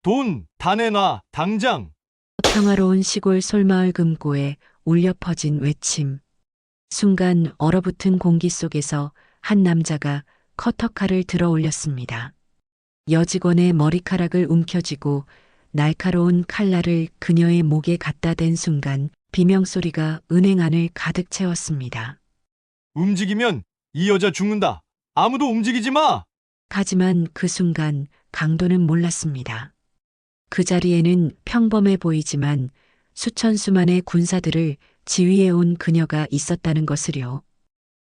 돈 다 내놔, 당장. 평화로운 시골 솔마을 금고에 울려 퍼진 외침. 순간 얼어붙은 공기 속에서 한 남자가 커터칼을 들어 올렸습니다. 여직원의 머리카락을 움켜쥐고 날카로운 칼날을 그녀의 목에 갖다 댄 순간 비명소리가 은행 안을 가득 채웠습니다. 움직이면 이 여자 죽는다. 아무도 움직이지 마! 하지만 그 순간 강도는 몰랐습니다. 그 자리에는 평범해 보이지만 수천 수만의 군사들을 지휘해온 그녀가 있었다는 것을요.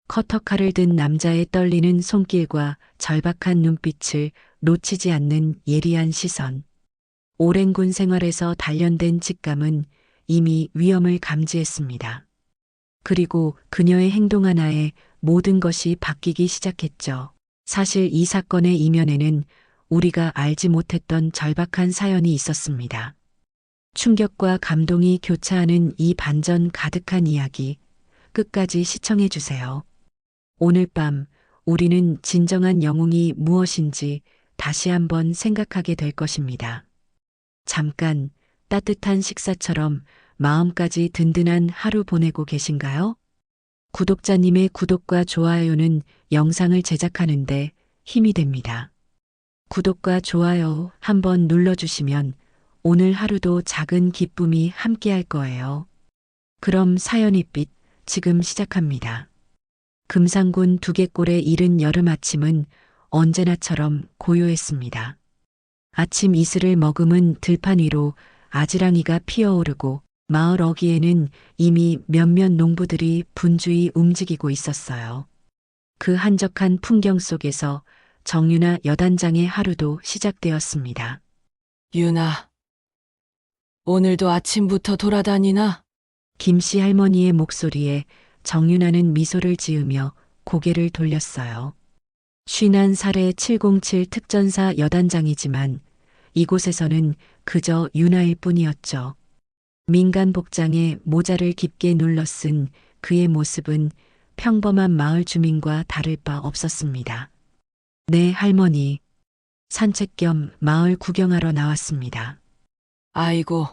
커터칼을 든 남자의 떨리는 손길과 절박한 눈빛을 놓치지 않는 예리한 시선. 오랜 군 생활에서 단련된 직감은 이미 위험을 감지했습니다. 그리고 그녀의 행동 하나에 모든 것이 바뀌기 시작했죠. 사실 이 사건의 이면에는 우리가 알지 못했던 절박한 사연이 있었습니다. 충격과 감동이 교차하는 이 반전 가득한 이야기, 끝까지 시청해 주세요. 오늘 밤 우리는 진정한 영웅이 무엇인지 다시 한번 생각하게 될 것입니다. 잠깐 따뜻한 식사처럼 마음까지 든든한 하루 보내고 계신가요? 구독자님의 구독과 좋아요는 영상을 제작하는데 힘이 됩니다. 구독과 좋아요 한번 눌러주시면 오늘 하루도 작은 기쁨이 함께할 거예요. 그럼 사연이빛 지금 시작합니다. 금산군 두개골의 이른 여름 아침은 언제나처럼 고요했습니다. 아침 이슬을 머금은 들판 위로 아지랑이가 피어오르고 마을 어귀에는 이미 몇몇 농부들이 분주히 움직이고 있었어요. 그 한적한 풍경 속에서 정유나 여단장의 하루도 시작되었습니다. 유나, 오늘도 아침부터 돌아다니나? 김씨 할머니의 목소리에 정유나는 미소를 지으며 고개를 돌렸어요. 51살의 707 특전사 여단장이지만 이곳에서는 그저 유나일 뿐이었죠. 민간 복장에 모자를 깊게 눌러 쓴 그의 모습은 평범한 마을 주민과 다를 바 없었습니다. 네, 할머니. 산책 겸 마을 구경하러 나왔습니다. 아이고,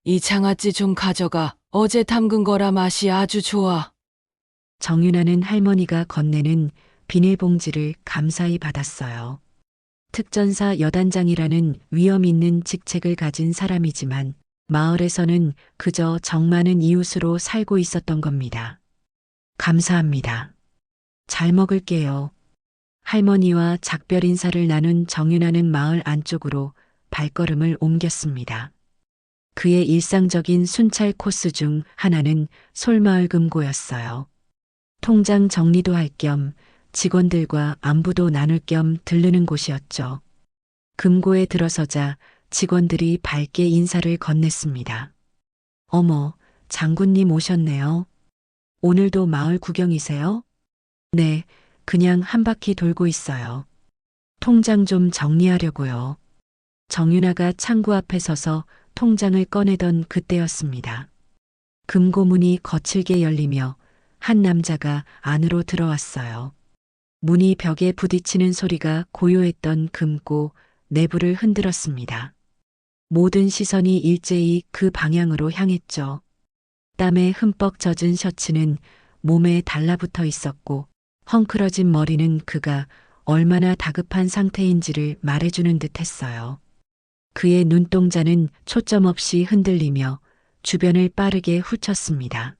이 장아찌 좀 가져가. 어제 담근 거라 맛이 아주 좋아. 정윤아는 할머니가 건네는 비닐봉지를 감사히 받았어요. 특전사 여단장이라는 위험 있는 직책을 가진 사람이지만 마을에서는 그저 정 많은 이웃으로 살고 있었던 겁니다. 감사합니다. 잘 먹을게요. 할머니와 작별 인사를 나눈 정윤아는 마을 안쪽으로 발걸음을 옮겼습니다. 그의 일상적인 순찰 코스 중 하나는 솔마을 금고였어요. 통장 정리도 할 겸 직원들과 안부도 나눌 겸 들르는 곳이었죠. 금고에 들어서자 직원들이 밝게 인사를 건넸습니다. 어머, 장군님 오셨네요. 오늘도 마을 구경이세요? 네, 그냥 한 바퀴 돌고 있어요. 통장 좀 정리하려고요. 정윤아가 창구 앞에 서서 통장을 꺼내던 그때였습니다. 금고문이 거칠게 열리며 한 남자가 안으로 들어왔어요. 문이 벽에 부딪히는 소리가 고요했던 금고 내부를 흔들었습니다. 모든 시선이 일제히 그 방향으로 향했죠. 땀에 흠뻑 젖은 셔츠는 몸에 달라붙어 있었고 헝클어진 머리는 그가 얼마나 다급한 상태인지를 말해주는 듯 했어요. 그의 눈동자는 초점 없이 흔들리며 주변을 빠르게 훑었습니다.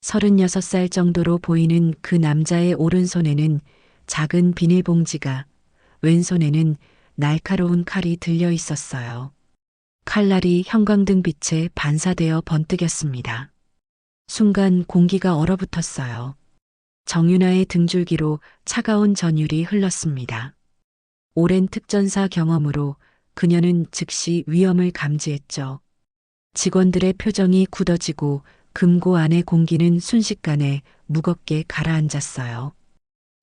36살 정도로 보이는 그 남자의 오른손에는 작은 비닐봉지가, 왼손에는 날카로운 칼이 들려 있었어요. 칼날이 형광등 빛에 반사되어 번뜩였습니다. 순간 공기가 얼어붙었어요. 정윤아의 등줄기로 차가운 전율이 흘렀습니다. 오랜 특전사 경험으로 그녀는 즉시 위험을 감지했죠. 직원들의 표정이 굳어지고 금고 안의 공기는 순식간에 무겁게 가라앉았어요.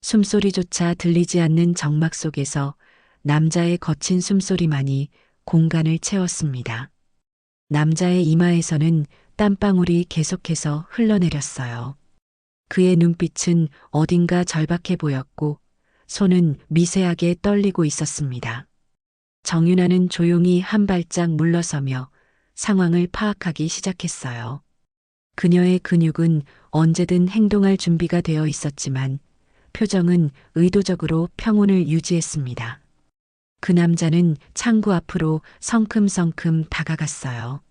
숨소리조차 들리지 않는 정막 속에서 남자의 거친 숨소리만이 공간을 채웠습니다. 남자의 이마에서는 땀방울이 계속해서 흘러내렸어요. 그의 눈빛은 어딘가 절박해 보였고 손은 미세하게 떨리고 있었습니다. 정윤아는 조용히 한 발짝 물러서며 상황을 파악하기 시작했어요. 그녀의 근육은 언제든 행동할 준비가 되어 있었지만 표정은 의도적으로 평온을 유지했습니다. 그 남자는 창구 앞으로 성큼성큼 다가갔어요.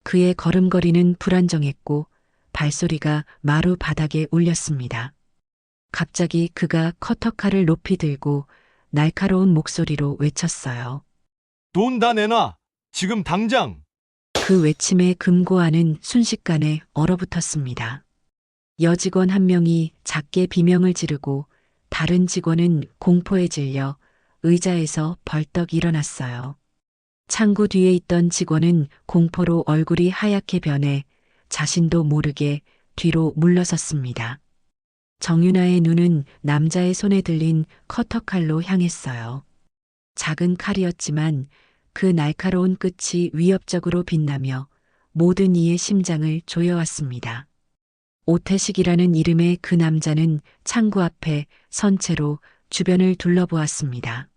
그의 걸음걸이는 불안정했고 발소리가 마루 바닥에 울렸습니다. 갑자기 그가 커터칼을 높이 들고 날카로운 목소리로 외쳤어요. 돈 다 내놔. 지금 당장. 그 외침에 금고안은 순식간에 얼어붙었습니다. 여직원 한 명이 작게 비명을 지르고 다른 직원은 공포에 질려 의자에서 벌떡 일어났어요. 창구 뒤에 있던 직원은 공포로 얼굴이 하얗게 변해 자신도 모르게 뒤로 물러섰습니다. 정윤아의 눈은 남자의 손에 들린 커터칼로 향했어요. 작은 칼이었지만 그 날카로운 끝이 위협적으로 빛나며 모든 이의 심장을 조여왔습니다. 오태식이라는 이름의 그 남자는 창구 앞에 선 채로 주변을 둘러보았습니다.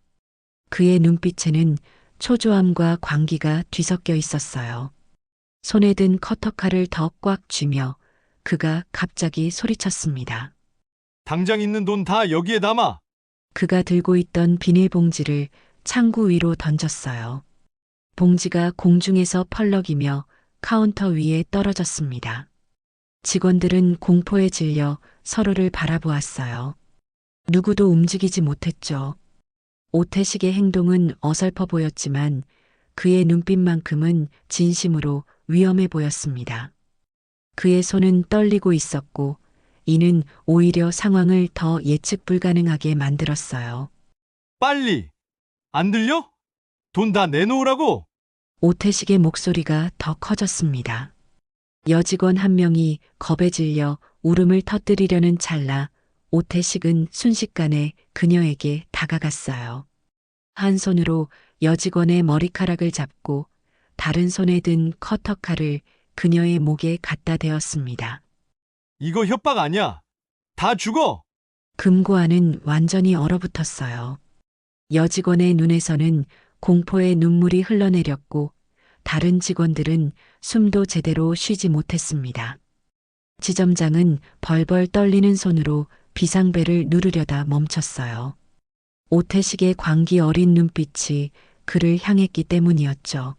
그의 눈빛에는 초조함과 광기가 뒤섞여 있었어요. 손에 든 커터칼을 더 꽉 쥐며 그가 갑자기 소리쳤습니다. 당장 있는 돈 다 여기에 담아. 그가 들고 있던 비닐봉지를 창구 위로 던졌어요. 봉지가 공중에서 펄럭이며 카운터 위에 떨어졌습니다. 직원들은 공포에 질려 서로를 바라보았어요. 누구도 움직이지 못했죠. 오태식의 행동은 어설퍼 보였지만 그의 눈빛만큼은 진심으로 위험해 보였습니다. 그의 손은 떨리고 있었고 이는 오히려 상황을 더 예측 불가능하게 만들었어요. 빨리. 안 들려? 돈 다 내놓으라고. 오태식의 목소리가 더 커졌습니다. 여직원 한 명이 겁에 질려 울음을 터뜨리려는 찰나 오태식은 순식간에 그녀에게 다가갔어요. 한 손으로 여직원의 머리카락을 잡고 다른 손에 든 커터칼을 그녀의 목에 갖다 대었습니다. 이거 협박 아니야. 다 죽어. 금고안은 완전히 얼어붙었어요. 여직원의 눈에서는 공포의 눈물이 흘러내렸고 다른 직원들은 숨도 제대로 쉬지 못했습니다. 지점장은 벌벌 떨리는 손으로 비상벨을 누르려다 멈췄어요. 오태식의 광기 어린 눈빛이 그를 향했기 때문이었죠.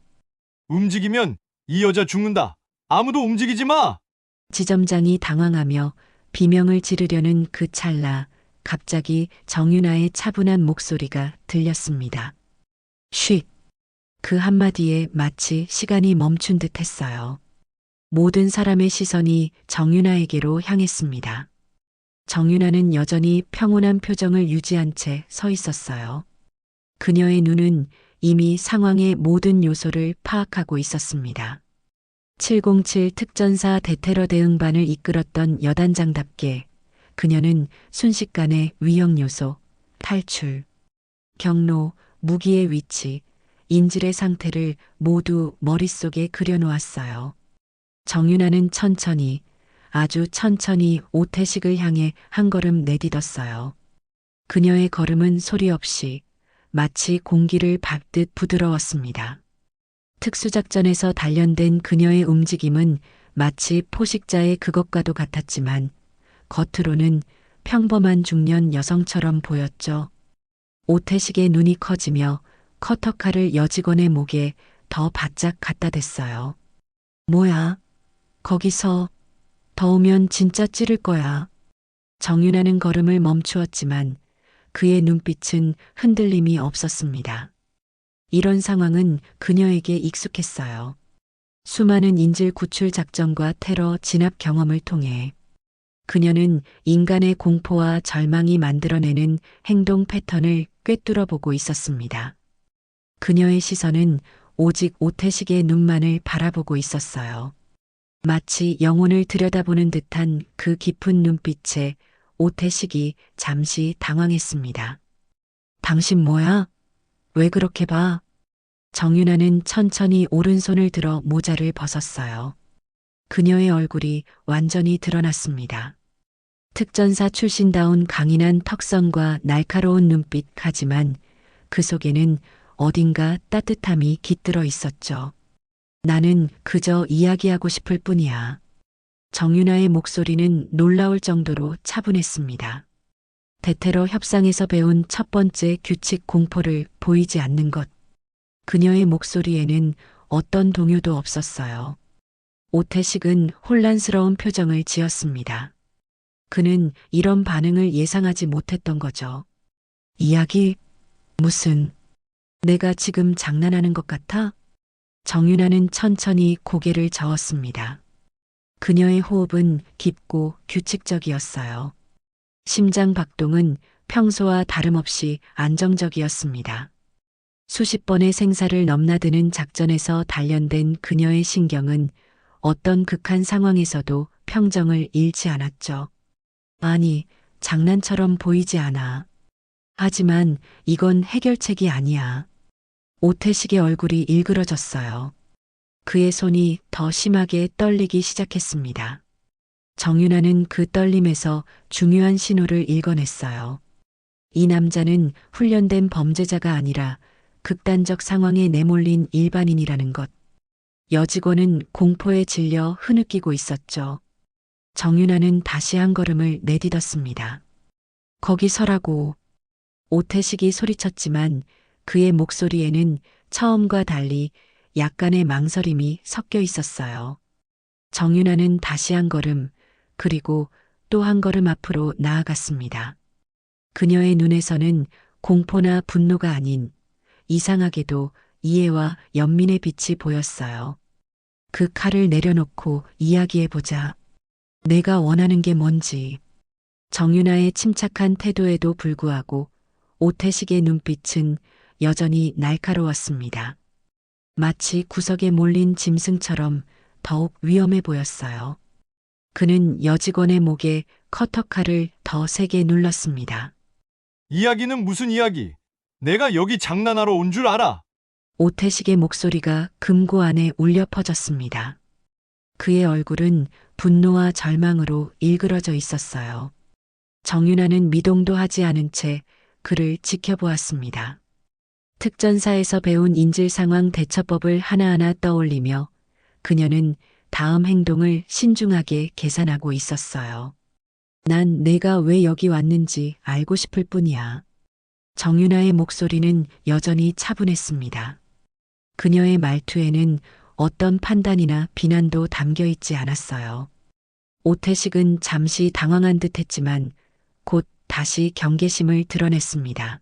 움직이면 이 여자 죽는다. 아무도 움직이지 마. 지점장이 당황하며 비명을 지르려는 그 찰나 갑자기 정윤아의 차분한 목소리가 들렸습니다. 쉿! 그 한마디에 마치 시간이 멈춘 듯 했어요. 모든 사람의 시선이 정윤아에게로 향했습니다. 정윤아는 여전히 평온한 표정을 유지한 채 서 있었어요. 그녀의 눈은 이미 상황의 모든 요소를 파악하고 있었습니다. 707 특전사 대테러 대응반을 이끌었던 여단장답게 그녀는 순식간에 위험 요소, 탈출, 경로, 무기의 위치, 인질의 상태를 모두 머릿속에 그려놓았어요. 정윤아는 천천히, 아주 천천히 오태식을 향해 한 걸음 내딛었어요. 그녀의 걸음은 소리 없이 마치 공기를 밟듯 부드러웠습니다. 특수작전에서 단련된 그녀의 움직임은 마치 포식자의 그것과도 같았지만 겉으로는 평범한 중년 여성처럼 보였죠. 오태식의 눈이 커지며 커터칼을 여직원의 목에 더 바짝 갖다 댔어요. 뭐야? 거기서 더우면 진짜 찌를 거야. 정윤아는 걸음을 멈추었지만 그의 눈빛은 흔들림이 없었습니다. 이런 상황은 그녀에게 익숙했어요. 수많은 인질 구출 작전과 테러 진압 경험을 통해 그녀는 인간의 공포와 절망이 만들어내는 행동 패턴을 꿰뚫어 보고 있었습니다. 그녀의 시선은 오직 오태식의 눈만을 바라보고 있었어요. 마치 영혼을 들여다보는 듯한 그 깊은 눈빛에 오태식이 잠시 당황했습니다. 당신 뭐야? 왜 그렇게 봐? 정윤아는 천천히 오른손을 들어 모자를 벗었어요. 그녀의 얼굴이 완전히 드러났습니다. 특전사 출신다운 강인한 턱선과 날카로운 눈빛 하지만 그 속에는 어딘가 따뜻함이 깃들어 있었죠. 나는 그저 이야기하고 싶을 뿐이야. 정윤아의 목소리는 놀라울 정도로 차분했습니다. 대테러 협상에서 배운 첫 번째 규칙 공포를 보이지 않는 것. 그녀의 목소리에는 어떤 동요도 없었어요. 오태식은 혼란스러운 표정을 지었습니다. 그는 이런 반응을 예상하지 못했던 거죠. 이야기? 무슨? 내가 지금 장난하는 것 같아? 정윤아는 천천히 고개를 저었습니다. 그녀의 호흡은 깊고 규칙적이었어요. 심장 박동은 평소와 다름없이 안정적이었습니다. 수십 번의 생사를 넘나드는 작전에서 단련된 그녀의 신경은 어떤 극한 상황에서도 평정을 잃지 않았죠. 아니, 장난처럼 보이지 않아. 하지만 이건 해결책이 아니야. 오태식의 얼굴이 일그러졌어요. 그의 손이 더 심하게 떨리기 시작했습니다. 정윤아는 그 떨림에서 중요한 신호를 읽어냈어요. 이 남자는 훈련된 범죄자가 아니라 극단적 상황에 내몰린 일반인이라는 것. 여직원은 공포에 질려 흐느끼고 있었죠. 정윤아는 다시 한 걸음을 내딛었습니다. 거기 서라고. 오태식이 소리쳤지만 그의 목소리에는 처음과 달리 약간의 망설임이 섞여 있었어요. 정윤아는 다시 한 걸음, 그리고 또 한 걸음 앞으로 나아갔습니다. 그녀의 눈에서는 공포나 분노가 아닌 이상하게도 이해와 연민의 빛이 보였어요. 그 칼을 내려놓고 이야기해보자. 내가 원하는 게 뭔지. 정윤아의 침착한 태도에도 불구하고 오태식의 눈빛은 여전히 날카로웠습니다. 마치 구석에 몰린 짐승처럼 더욱 위험해 보였어요. 그는 여직원의 목에 커터칼을 더 세게 눌렀습니다. 이야기는 무슨 이야기? 내가 여기 장난하러 온 줄 알아. 오태식의 목소리가 금고 안에 울려 퍼졌습니다. 그의 얼굴은 분노와 절망으로 일그러져 있었어요. 정윤아는 미동도 하지 않은 채 그를 지켜보았습니다. 특전사에서 배운 인질 상황 대처법을 하나하나 떠올리며 그녀는 다음 행동을 신중하게 계산하고 있었어요. 난 내가 왜 여기 왔는지 알고 싶을 뿐이야. 정윤아의 목소리는 여전히 차분했습니다. 그녀의 말투에는 어떤 판단이나 비난도 담겨 있지 않았어요. 오태식은 잠시 당황한 듯 했지만 곧 다시 경계심을 드러냈습니다.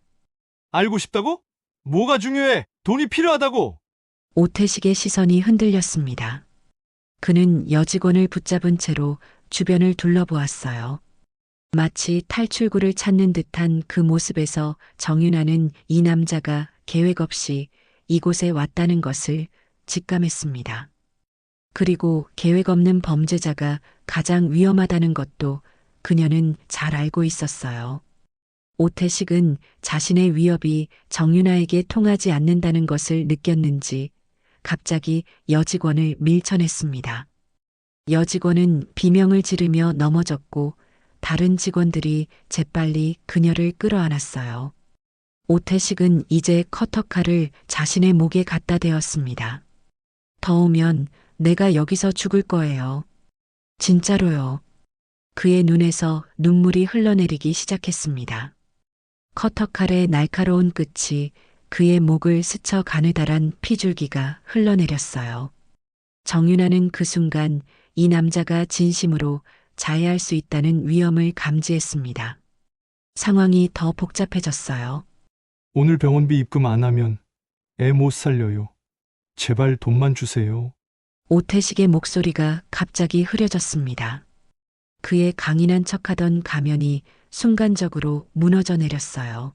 알고 싶다고? 뭐가 중요해? 돈이 필요하다고. 오태식의 시선이 흔들렸습니다. 그는 여직원을 붙잡은 채로 주변을 둘러보았어요. 마치 탈출구를 찾는 듯한 그 모습에서 정윤아는 이 남자가 계획 없이 이곳에 왔다는 것을 직감했습니다. 그리고 계획 없는 범죄자가 가장 위험하다는 것도 그녀는 잘 알고 있었어요. 오태식은 자신의 위협이 정윤아에게 통하지 않는다는 것을 느꼈는지 갑자기 여직원을 밀쳐냈습니다. 여직원은 비명을 지르며 넘어졌고 다른 직원들이 재빨리 그녀를 끌어안았어요. 오태식은 이제 커터칼을 자신의 목에 갖다 대었습니다. 더우면 내가 여기서 죽을 거예요. 진짜로요. 그의 눈에서 눈물이 흘러내리기 시작했습니다. 커터칼의 날카로운 끝이 그의 목을 스쳐 가느다란 피줄기가 흘러내렸어요. 정윤아는 그 순간 이 남자가 진심으로 자해할 수 있다는 위험을 감지했습니다. 상황이 더 복잡해졌어요. 오늘 병원비 입금 안 하면 애 못 살려요. 제발 돈만 주세요. 오태식의 목소리가 갑자기 흐려졌습니다. 그의 강인한 척하던 가면이 순간적으로 무너져 내렸어요.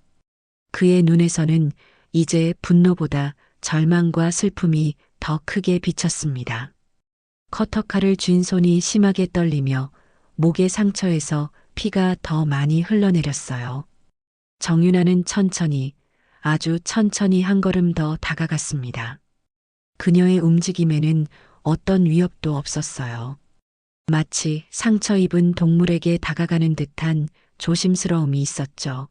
그의 눈에서는 이제 분노보다 절망과 슬픔이 더 크게 비쳤습니다. 커터칼을 쥔 손이 심하게 떨리며 목의 상처에서 피가 더 많이 흘러내렸어요. 정윤아는 천천히, 아주 천천히 한 걸음 더 다가갔습니다. 그녀의 움직임에는 어떤 위협도 없었어요. 마치 상처 입은 동물에게 다가가는 듯한 조심스러움이 있었죠.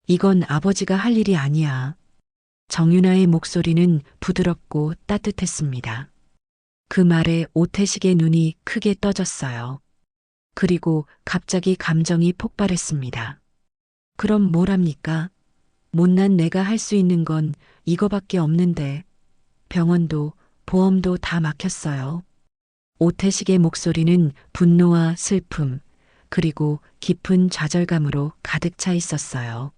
이건 아버지가 할 일이 아니야. 정윤아의 목소리는 부드럽고 따뜻했습니다. 그 말에 오태식의 눈이 크게 떠졌어요. 그리고 갑자기 감정이 폭발했습니다. 그럼 뭘 합니까? 못난 내가 할 수 있는 건 이거밖에 없는데 병원도 보험도 다 막혔어요. 오태식의 목소리는 분노와 슬픔, 그리고 깊은 좌절감으로 가득 차 있었어요.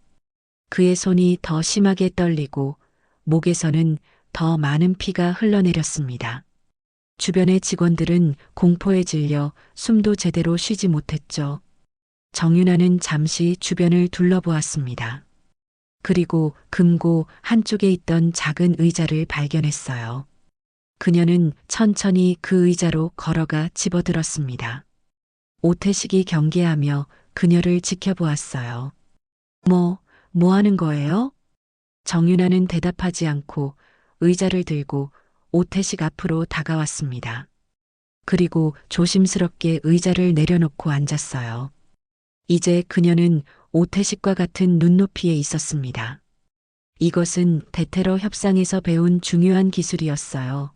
그의 손이 더 심하게 떨리고 목에서는 더 많은 피가 흘러내렸습니다. 주변의 직원들은 공포에 질려 숨도 제대로 쉬지 못했죠. 정윤아는 잠시 주변을 둘러보았습니다. 그리고 금고 한쪽에 있던 작은 의자를 발견했어요. 그녀는 천천히 그 의자로 걸어가 집어들었습니다. 오태식이 경계하며 그녀를 지켜보았어요. 뭐 하는 거예요? 정윤아는 대답하지 않고 의자를 들고 오태식 앞으로 다가왔습니다. 그리고 조심스럽게 의자를 내려놓고 앉았어요. 이제 그녀는 오태식과 같은 눈높이에 있었습니다. 이것은 대테러 협상에서 배운 중요한 기술이었어요.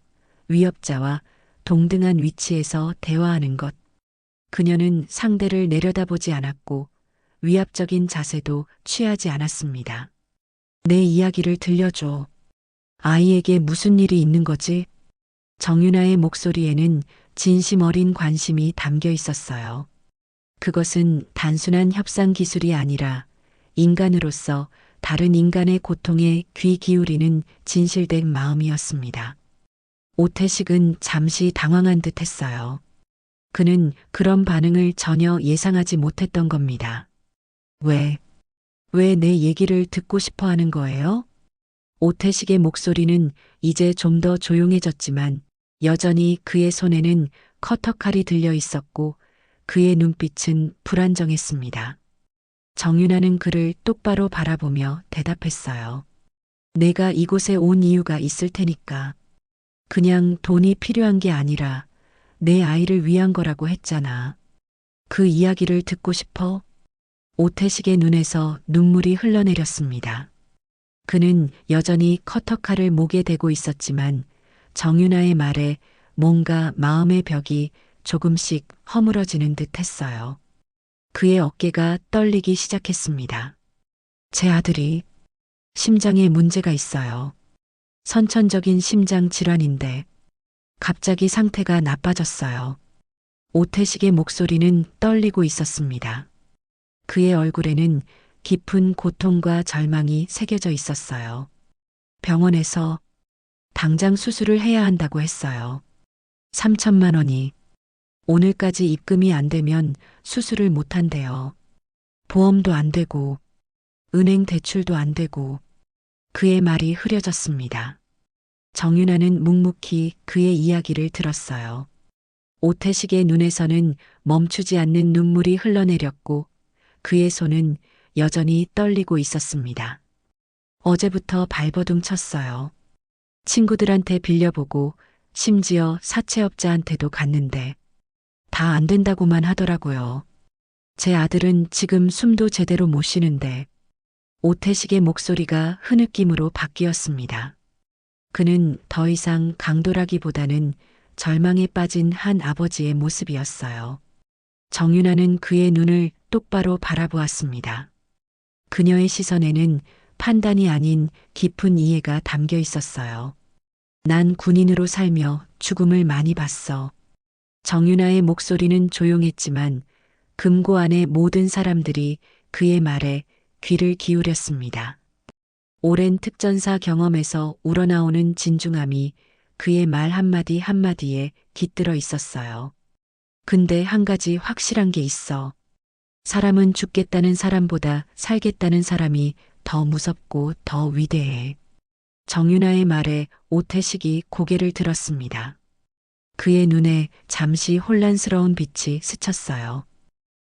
위협자와 동등한 위치에서 대화하는 것. 그녀는 상대를 내려다보지 않았고 위압적인 자세도 취하지 않았습니다. 내 이야기를 들려줘. 아이에게 무슨 일이 있는 거지? 정윤아의 목소리에는 진심 어린 관심이 담겨 있었어요. 그것은 단순한 협상 기술이 아니라 인간으로서 다른 인간의 고통에 귀 기울이는 진실된 마음이었습니다. 오태식은 잠시 당황한 듯 했어요. 그는 그런 반응을 전혀 예상하지 못했던 겁니다. 왜 내 얘기를 듣고 싶어 하는 거예요? 오태식의 목소리는 이제 좀 더 조용해졌지만 여전히 그의 손에는 커터칼이 들려 있었고 그의 눈빛은 불안정했습니다. 정윤아는 그를 똑바로 바라보며 대답했어요. 내가 이곳에 온 이유가 있을 테니까. 그냥 돈이 필요한 게 아니라 내 아이를 위한 거라고 했잖아. 그 이야기를 듣고 싶어? 오태식의 눈에서 눈물이 흘러내렸습니다. 그는 여전히 커터칼을 목에 대고 있었지만 정윤아의 말에 뭔가 마음의 벽이 조금씩 허물어지는 듯 했어요. 그의 어깨가 떨리기 시작했습니다. 제 아들이 심장에 문제가 있어요. 선천적인 심장 질환인데 갑자기 상태가 나빠졌어요. 오태식의 목소리는 떨리고 있었습니다. 그의 얼굴에는 깊은 고통과 절망이 새겨져 있었어요. 병원에서 당장 수술을 해야 한다고 했어요. 3천만 원이. 오늘까지 입금이 안 되면 수술을 못 한대요. 보험도 안 되고 은행 대출도 안 되고. 그의 말이 흐려졌습니다. 정윤아는 묵묵히 그의 이야기를 들었어요. 오태식의 눈에서는 멈추지 않는 눈물이 흘러내렸고 그의 손은 여전히 떨리고 있었습니다. 어제부터 발버둥 쳤어요. 친구들한테 빌려보고 심지어 사채업자한테도 갔는데 다 안 된다고만 하더라고요. 제 아들은 지금 숨도 제대로 못 쉬는데. 오태식의 목소리가 흐느낌으로 바뀌었습니다. 그는 더 이상 강도라기보다는 절망에 빠진 한 아버지의 모습이었어요. 정윤아는 그의 눈을 똑바로 바라보았습니다. 그녀의 시선에는 판단이 아닌 깊은 이해가 담겨 있었어요. 난 군인으로 살며 죽음을 많이 봤어. 정윤아의 목소리는 조용했지만 금고 안의 모든 사람들이 그의 말에 귀를 기울였습니다. 오랜 특전사 경험에서 우러나오는 진중함이 그의 말 한마디 한마디에 깃들어 있었어요. 근데 한 가지 확실한 게 있어. 사람은 죽겠다는 사람보다 살겠다는 사람이 더 무섭고 더 위대해. 정윤아의 말에 오태식이 고개를 들었습니다. 그의 눈에 잠시 혼란스러운 빛이 스쳤어요.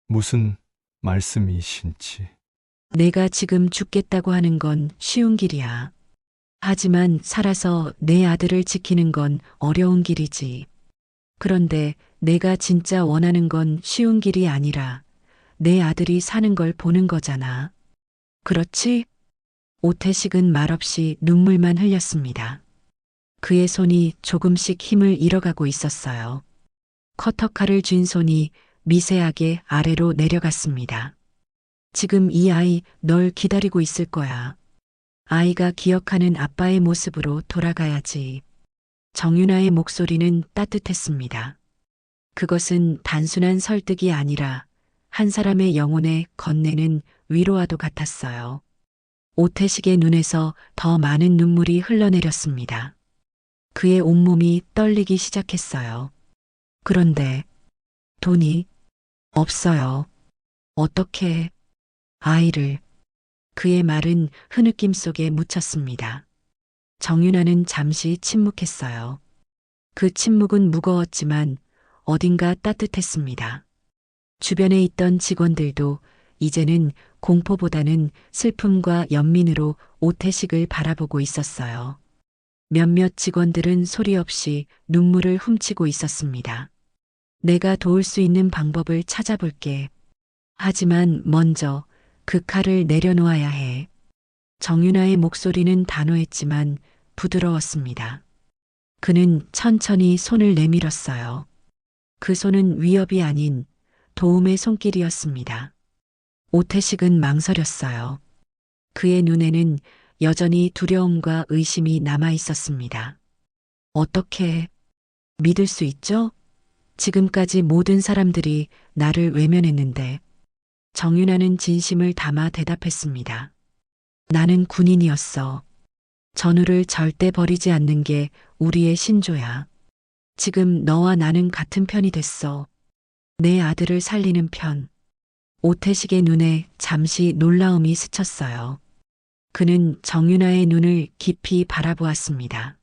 무슨 말씀이신지. 내가 지금 죽겠다고 하는 건 쉬운 길이야. 하지만 살아서 내 아들을 지키는 건 어려운 길이지. 그런데 내가 진짜 원하는 건 쉬운 길이 아니라 내 아들이 사는 걸 보는 거잖아. 그렇지? 오태식은 말없이 눈물만 흘렸습니다. 그의 손이 조금씩 힘을 잃어가고 있었어요. 커터칼을 쥔 손이 미세하게 아래로 내려갔습니다. 지금 이 아이 널 기다리고 있을 거야. 아이가 기억하는 아빠의 모습으로 돌아가야지. 정윤아의 목소리는 따뜻했습니다. 그것은 단순한 설득이 아니라 한 사람의 영혼에 건네는 위로와도 같았어요. 오태식의 눈에서 더 많은 눈물이 흘러내렸습니다. 그의 온몸이 떨리기 시작했어요. 그런데 돈이 없어요. 어떻게 아이를. 그의 말은 흐느낌 속에 묻혔습니다. 정윤아는 잠시 침묵했어요. 그 침묵은 무거웠지만 어딘가 따뜻했습니다. 주변에 있던 직원들도 이제는 공포보다는 슬픔과 연민으로 오태식을 바라보고 있었어요. 몇몇 직원들은 소리 없이 눈물을 훔치고 있었습니다. 내가 도울 수 있는 방법을 찾아볼게. 하지만 먼저 그 칼을 내려놓아야 해. 정윤아의 목소리는 단호했지만 부드러웠습니다. 그는 천천히 손을 내밀었어요. 그 손은 위협이 아닌 도움의 손길이었습니다. 오태식은 망설였어요. 그의 눈에는 여전히 두려움과 의심이 남아 있었습니다. 어떻게 믿을 수 있죠? 지금까지 모든 사람들이 나를 외면했는데. 정윤아는 진심을 담아 대답했습니다. 나는 군인이었어. 전우를 절대 버리지 않는 게 우리의 신조야. 지금 너와 나는 같은 편이 됐어. 내 아들을 살리는 편. 오태식의 눈에 잠시 놀라움이 스쳤어요. 그는 정윤아의 눈을 깊이 바라보았습니다.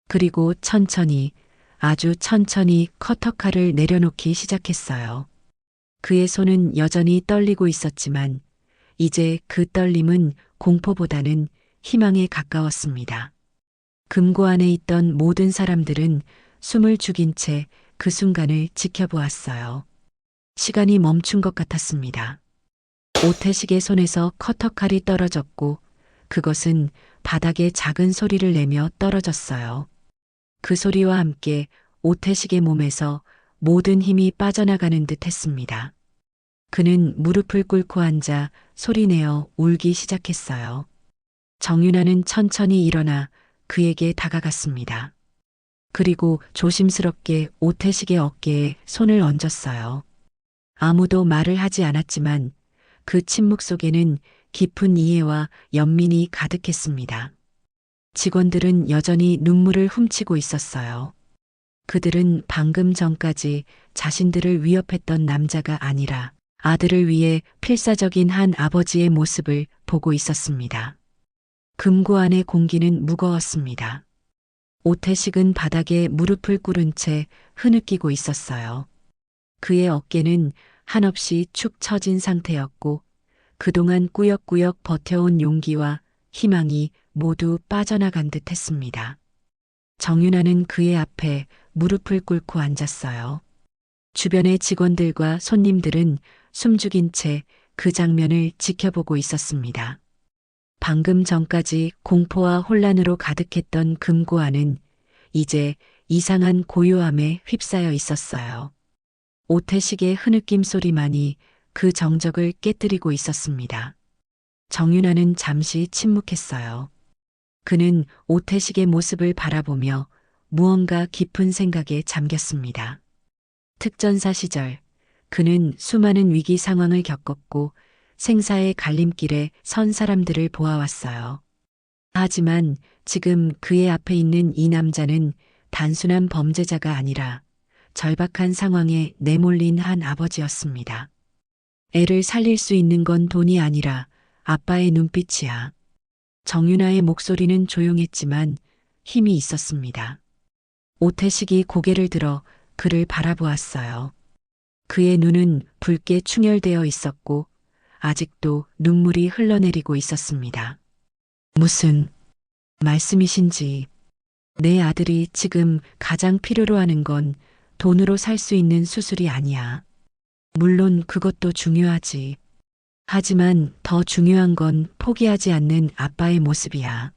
그리고 천천히, 아주 천천히 커터칼을 내려놓기 시작했어요. 그의 손은 여전히 떨리고 있었지만 이제 그 떨림은 공포보다는 희망에 가까웠습니다. 금고 안에 있던 모든 사람들은 숨을 죽인 채 그 순간을 지켜보았어요. 시간이 멈춘 것 같았습니다. 오태식의 손에서 커터칼이 떨어졌고 그것은 바닥에 작은 소리를 내며 떨어졌어요. 그 소리와 함께 오태식의 몸에서 모든 힘이 빠져나가는 듯 했습니다. 그는 무릎을 꿇고 앉아 소리내어 울기 시작했어요. 정윤아는 천천히 일어나 그에게 다가갔습니다. 그리고 조심스럽게 오태식의 어깨에 손을 얹었어요. 아무도 말을 하지 않았지만 그 침묵 속에는 깊은 이해와 연민이 가득했습니다. 직원들은 여전히 눈물을 훔치고 있었어요. 그들은 방금 전까지 자신들을 위협했던 남자가 아니라 아들을 위해 필사적인 한 아버지의 모습을 보고 있었습니다. 금고 안의 공기는 무거웠습니다. 오태식은 바닥에 무릎을 꿇은 채 흐느끼고 있었어요. 그의 어깨는 한없이 축 처진 상태였고 그동안 꾸역꾸역 버텨온 용기와 희망이 모두 빠져나간 듯 했습니다. 정윤아는 그의 앞에 무릎을 꿇고 앉았어요. 주변의 직원들과 손님들은 숨죽인 채 그 장면을 지켜보고 있었습니다. 방금 전까지 공포와 혼란으로 가득했던 금고 안은 이제 이상한 고요함에 휩싸여 있었어요. 오태식의 흐느낌 소리만이 그 정적을 깨뜨리고 있었습니다. 정윤아는 잠시 침묵했어요. 그는 오태식의 모습을 바라보며 무언가 깊은 생각에 잠겼습니다. 특전사 시절 그는 수많은 위기 상황을 겪었고 생사의 갈림길에 선 사람들을 보아왔어요. 하지만 지금 그의 앞에 있는 이 남자는 단순한 범죄자가 아니라 절박한 상황에 내몰린 한 아버지였습니다. 애를 살릴 수 있는 건 돈이 아니라 아빠의 눈빛이야. 정윤아의 목소리는 조용했지만 힘이 있었습니다. 오태식이 고개를 들어 그를 바라보았어요. 그의 눈은 붉게 충혈되어 있었고 아직도 눈물이 흘러내리고 있었습니다. 무슨 말씀이신지. 내 아들이 지금 가장 필요로 하는 건 돈으로 살 수 있는 수술이 아니야. 물론 그것도 중요하지. 하지만 더 중요한 건 포기하지 않는 아빠의 모습이야.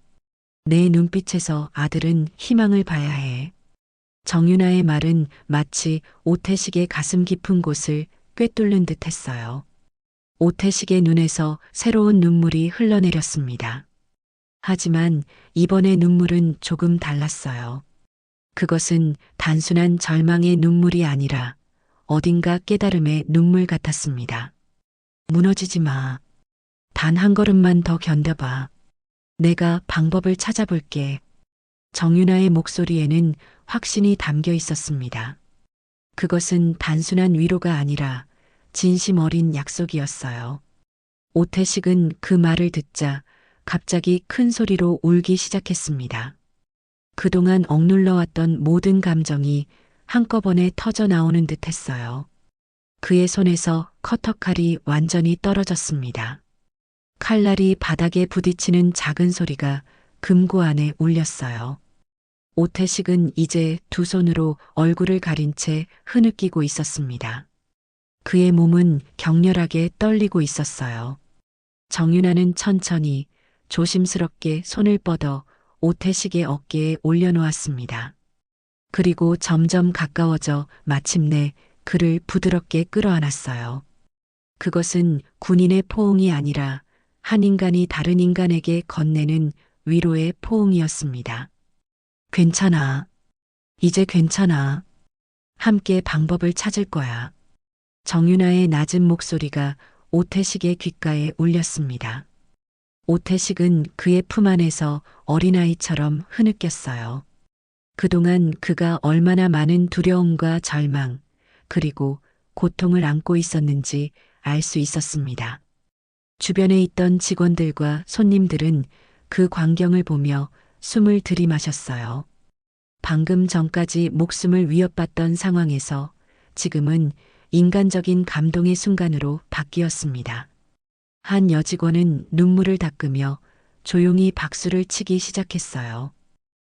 내 눈빛에서 아들은 희망을 봐야 해. 정윤아의 말은 마치 오태식의 가슴 깊은 곳을 꿰뚫는 듯 했어요. 오태식의 눈에서 새로운 눈물이 흘러내렸습니다. 하지만 이번의 눈물은 조금 달랐어요. 그것은 단순한 절망의 눈물이 아니라 어딘가 깨달음의 눈물 같았습니다. 무너지지 마. 단 한 걸음만 더 견뎌봐. 내가 방법을 찾아볼게. 정윤아의 목소리에는 확신이 담겨 있었습니다. 그것은 단순한 위로가 아니라 진심 어린 약속이었어요. 오태식은 그 말을 듣자 갑자기 큰 소리로 울기 시작했습니다. 그동안 억눌러왔던 모든 감정이 한꺼번에 터져 나오는 듯 했어요. 그의 손에서 커터칼이 완전히 떨어졌습니다. 칼날이 바닥에 부딪히는 작은 소리가 금고 안에 울렸어요. 오태식은 이제 두 손으로 얼굴을 가린 채 흐느끼고 있었습니다. 그의 몸은 격렬하게 떨리고 있었어요. 정윤아는 천천히 조심스럽게 손을 뻗어 오태식의 어깨에 올려놓았습니다. 그리고 점점 가까워져 마침내 그를 부드럽게 끌어안았어요. 그것은 군인의 포옹이 아니라 한 인간이 다른 인간에게 건네는 위로의 포옹이었습니다. 괜찮아. 이제 괜찮아. 함께 방법을 찾을 거야. 정윤아의 낮은 목소리가 오태식의 귓가에 울렸습니다. 오태식은 그의 품 안에서 어린아이처럼 흐느꼈어요. 그동안 그가 얼마나 많은 두려움과 절망, 그리고 고통을 안고 있었는지 알 수 있었습니다. 주변에 있던 직원들과 손님들은 그 광경을 보며 숨을 들이마셨어요. 방금 전까지 목숨을 위협받던 상황에서 지금은 인간적인 감동의 순간으로 바뀌었습니다. 한 여직원은 눈물을 닦으며 조용히 박수를 치기 시작했어요.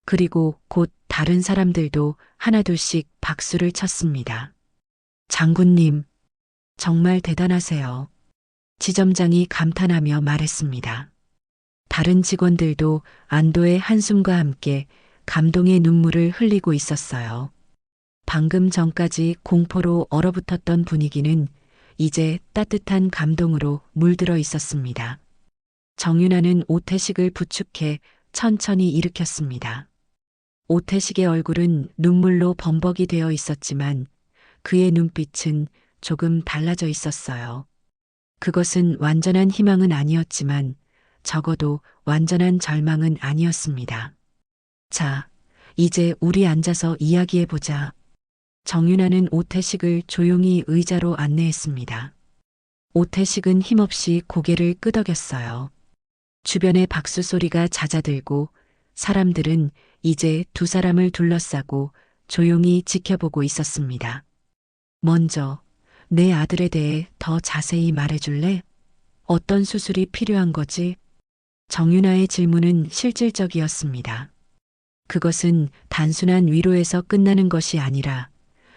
그리고 곧 다른 사람들도 하나둘씩 박수를 쳤습니다. 장군님, 정말 대단하세요. 지점장이 감탄하며 말했습니다. 다른 직원들도 안도의 한숨과 함께 감동의 눈물을 흘리고 있었어요. 방금 전까지 공포로 얼어붙었던 분위기는 이제 따뜻한 감동으로 물들어 있었습니다. 정윤아는 오태식을 부축해 천천히 일으켰습니다. 오태식의 얼굴은 눈물로 범벅이 되어 있었지만 그의 눈빛은 조금 달라져 있었어요. 그것은 완전한 희망은 아니었지만 적어도 완전한 절망은 아니었습니다. 자, 이제 우리 앉아서 이야기해보자. 정윤아는 오태식을 조용히 의자로 안내했습니다. 오태식은 힘없이 고개를 끄덕였어요. 주변의 박수 소리가 잦아들고 사람들은 이제 두 사람을 둘러싸고 조용히 지켜보고 있었습니다. 먼저 내 아들에 대해 더 자세히 말해줄래? 어떤 수술이 필요한 거지? 정윤아의 질문은 실질적이었습니다. 그것은 단순한 위로에서 끝나는 것이 아니라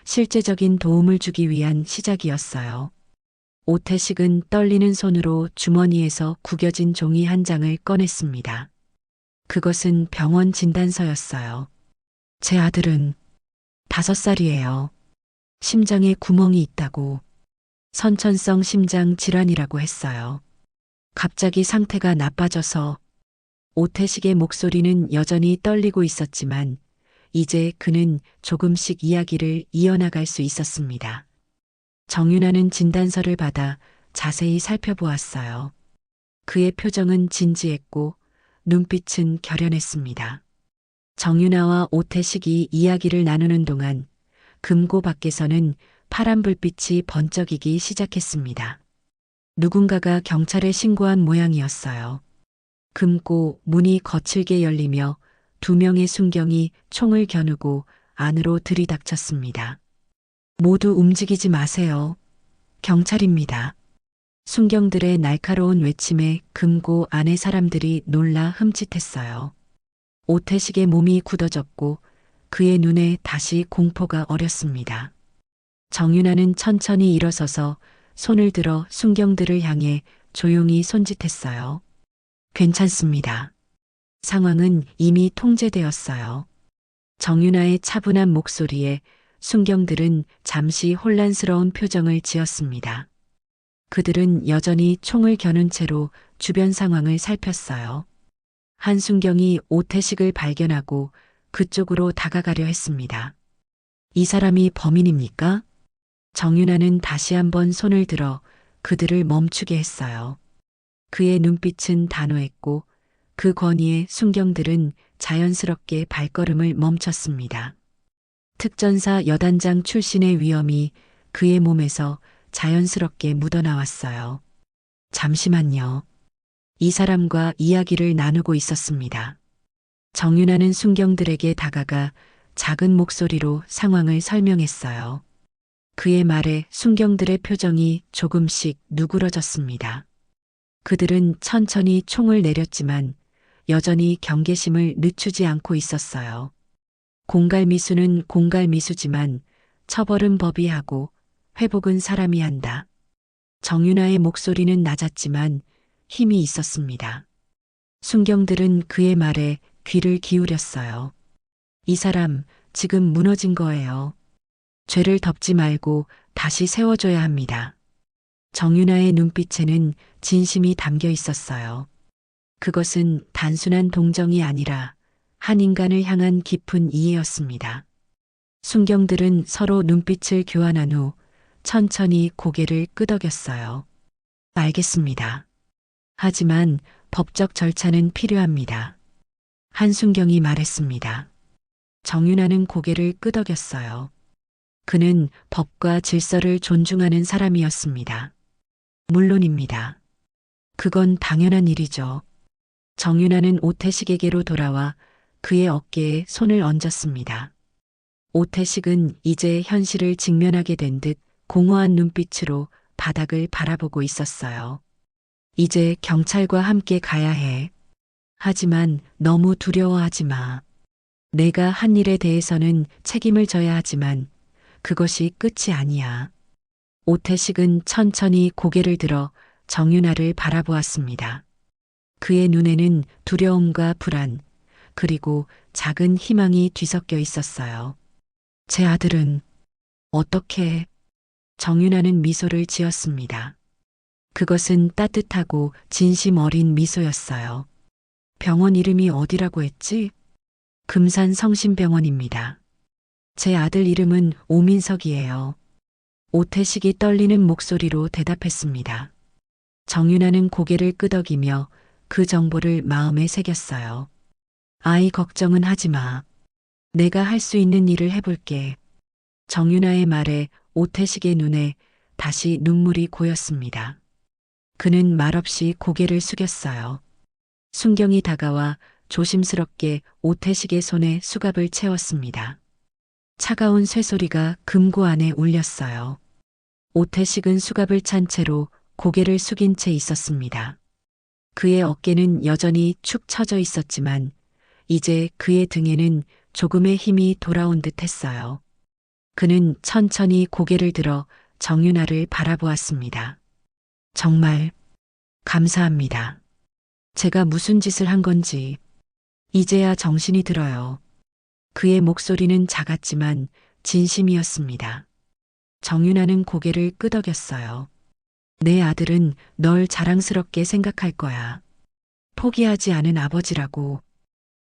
실제적인 도움을 주기 위한 시작이었어요. 오태식은 떨리는 손으로 주머니에서 구겨진 종이 한 장을 꺼냈습니다. 그것은 병원 진단서였어요. 제 아들은 5살이에요. 심장에 구멍이 있다고. 선천성 심장 질환이라고 했어요. 갑자기 상태가 나빠져서. 오태식의 목소리는 여전히 떨리고 있었지만 이제 그는 조금씩 이야기를 이어나갈 수 있었습니다. 정윤아는 진단서를 받아 자세히 살펴보았어요. 그의 표정은 진지했고 눈빛은 결연했습니다. 정윤아와 오태식이 이야기를 나누는 동안 금고 밖에서는 파란 불빛이 번쩍이기 시작했습니다. 누군가가 경찰에 신고한 모양이었어요. 금고 문이 거칠게 열리며 2명의 순경이 총을 겨누고 안으로 들이닥쳤습니다. 모두 움직이지 마세요. 경찰입니다. 순경들의 날카로운 외침에 금고 안의 사람들이 놀라 흠칫했어요. 오태식의 몸이 굳어졌고 그의 눈에 다시 공포가 어렸습니다. 정윤아는 천천히 일어서서 손을 들어 순경들을 향해 조용히 손짓했어요. 괜찮습니다. 상황은 이미 통제되었어요. 정윤아의 차분한 목소리에 순경들은 잠시 혼란스러운 표정을 지었습니다. 그들은 여전히 총을 겨눈 채로 주변 상황을 살폈어요. 한순경이 오태식을 발견하고 그쪽으로 다가가려 했습니다. 이 사람이 범인입니까? 정윤아는 다시 한번 손을 들어 그들을 멈추게 했어요. 그의 눈빛은 단호했고 그 권위에 순경들은 자연스럽게 발걸음을 멈췄습니다. 특전사 여단장 출신의 위엄이 그의 몸에서 자연스럽게 묻어나왔어요. 잠시만요. 이 사람과 이야기를 나누고 있었습니다. 정윤아는 순경들에게 다가가 작은 목소리로 상황을 설명했어요. 그의 말에 순경들의 표정이 조금씩 누그러졌습니다. 그들은 천천히 총을 내렸지만 여전히 경계심을 늦추지 않고 있었어요. 공갈미수는 공갈미수지만 처벌은 법이 하고 회복은 사람이 한다. 정윤아의 목소리는 낮았지만 힘이 있었습니다. 순경들은 그의 말에 귀를 기울였어요. 이 사람 지금 무너진 거예요. 죄를 덮지 말고 다시 세워줘야 합니다. 정윤아의 눈빛에는 진심이 담겨 있었어요. 그것은 단순한 동정이 아니라 한 인간을 향한 깊은 이해였습니다. 순경들은 서로 눈빛을 교환한 후 천천히 고개를 끄덕였어요. 알겠습니다. 하지만 법적 절차는 필요합니다. 한순경이 말했습니다. 정윤아는 고개를 끄덕였어요. 그는 법과 질서를 존중하는 사람이었습니다. 물론입니다. 그건 당연한 일이죠. 정윤아는 오태식에게로 돌아와 그의 어깨에 손을 얹었습니다. 오태식은 이제 현실을 직면하게 된 듯 공허한 눈빛으로 바닥을 바라보고 있었어요. 이제 경찰과 함께 가야 해. 하지만 너무 두려워하지 마. 내가 한 일에 대해서는 책임을 져야 하지만 그것이 끝이 아니야. 오태식은 천천히 고개를 들어 정윤아를 바라보았습니다. 그의 눈에는 두려움과 불안, 그리고 작은 희망이 뒤섞여 있었어요. 제 아들은 어떻게? 정윤아는 미소를 지었습니다. 그것은 따뜻하고 진심 어린 미소였어요. 병원 이름이 어디라고 했지? 금산 성심병원입니다. 제 아들 이름은 오민석이에요. 오태식이 떨리는 목소리로 대답했습니다. 정윤아는 고개를 끄덕이며 그 정보를 마음에 새겼어요. 아이 걱정은 하지 마. 내가 할 수 있는 일을 해볼게. 정윤아의 말에 오태식의 눈에 다시 눈물이 고였습니다. 그는 말없이 고개를 숙였어요. 순경이 다가와 조심스럽게 오태식의 손에 수갑을 채웠습니다. 차가운 쇠소리가 금고 안에 울렸어요. 오태식은 수갑을 찬 채로 고개를 숙인 채 있었습니다. 그의 어깨는 여전히 축 처져 있었지만 이제 그의 등에는 조금의 힘이 돌아온 듯 했어요. 그는 천천히 고개를 들어 정윤아를 바라보았습니다. 정말 감사합니다. 제가 무슨 짓을 한 건지 이제야 정신이 들어요. 그의 목소리는 작았지만 진심이었습니다. 정윤아는 고개를 끄덕였어요. 내 아들은 널 자랑스럽게 생각할 거야. 포기하지 않은 아버지라고.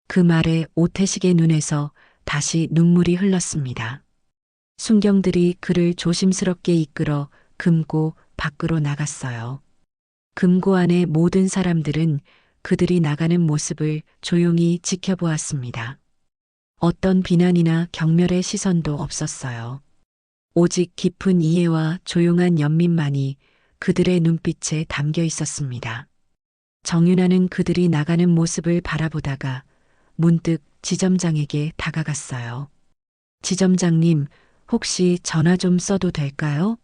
그 말에 오태식의 눈에서 다시 눈물이 흘렀습니다. 순경들이 그를 조심스럽게 이끌어 금고 밖으로 나갔어요. 금고 안의 모든 사람들은 그들이 나가는 모습을 조용히 지켜보았습니다. 어떤 비난이나 경멸의 시선도 없었어요. 오직 깊은 이해와 조용한 연민만이 그들의 눈빛에 담겨 있었습니다. 정윤아는 그들이 나가는 모습을 바라보다가 문득 지점장에게 다가갔어요. 지점장님, 혹시 전화 좀 써도 될까요?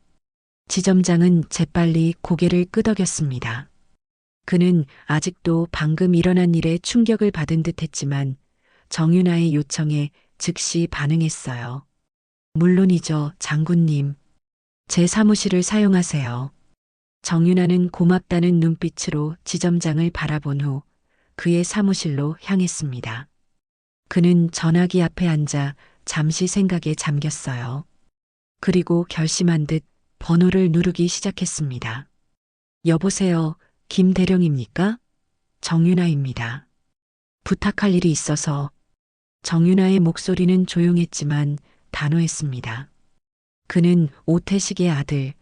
지점장은 재빨리 고개를 끄덕였습니다. 그는 아직도 방금 일어난 일에 충격을 받은 듯 했지만 정윤아의 요청에 즉시 반응했어요. 물론이죠, 장군님. 제 사무실을 사용하세요. 정윤아는 고맙다는 눈빛으로 지점장을 바라본 후 그의 사무실로 향했습니다. 그는 전화기 앞에 앉아 잠시 생각에 잠겼어요. 그리고 결심한 듯 번호를 누르기 시작했습니다. 여보세요, 김 대령입니까? 정윤아입니다. 부탁할 일이 있어서. 정윤아의 목소리는 조용했지만 단호했습니다. 그는 오태식의 아들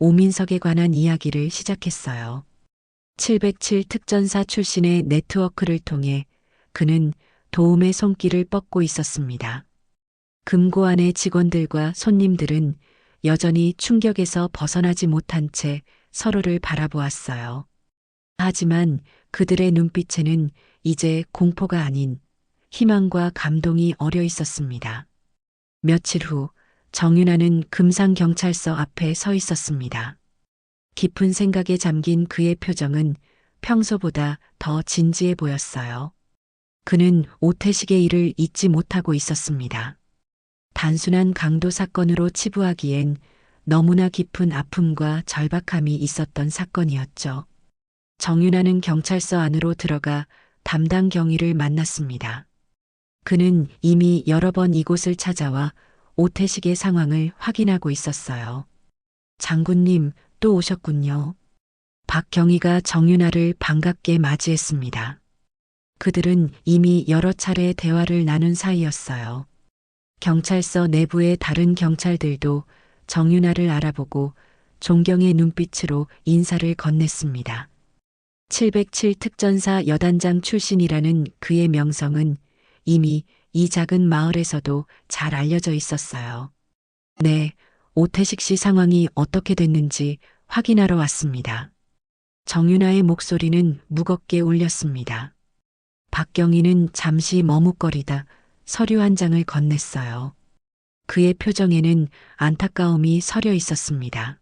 오민석에 관한 이야기를 시작했어요. 707 특전사 출신의 네트워크를 통해 그는 도움의 손길을 뻗고 있었습니다. 금고 안의 직원들과 손님들은 여전히 충격에서 벗어나지 못한 채 서로를 바라보았어요. 하지만 그들의 눈빛에는 이제 공포가 아닌 희망과 감동이 어려 있었습니다. 며칠 후 정윤아는 금상경찰서 앞에 서 있었습니다. 깊은 생각에 잠긴 그의 표정은 평소보다 더 진지해 보였어요. 그는 오태식의 일을 잊지 못하고 있었습니다. 단순한 강도 사건으로 치부하기엔 너무나 깊은 아픔과 절박함이 있었던 사건이었죠. 정윤아는 경찰서 안으로 들어가 담당 경위를 만났습니다. 그는 이미 여러 번 이곳을 찾아와 오태식의 상황을 확인하고 있었어요. 장군님, 또 오셨군요. 박경희가 정윤아를 반갑게 맞이했습니다. 그들은 이미 여러 차례 대화를 나눈 사이였어요. 경찰서 내부의 다른 경찰들도 정윤아를 알아보고 존경의 눈빛으로 인사를 건넸습니다. 707 특전사 여단장 출신이라는 그의 명성은 이미 이 작은 마을에서도 잘 알려져 있었어요. 네, 오태식 씨 상황이 어떻게 됐는지 확인하러 왔습니다. 정윤아의 목소리는 무겁게 울렸습니다. 박경희는 잠시 머뭇거리다 서류 한 장을 건넸어요. 그의 표정에는 안타까움이 서려 있었습니다.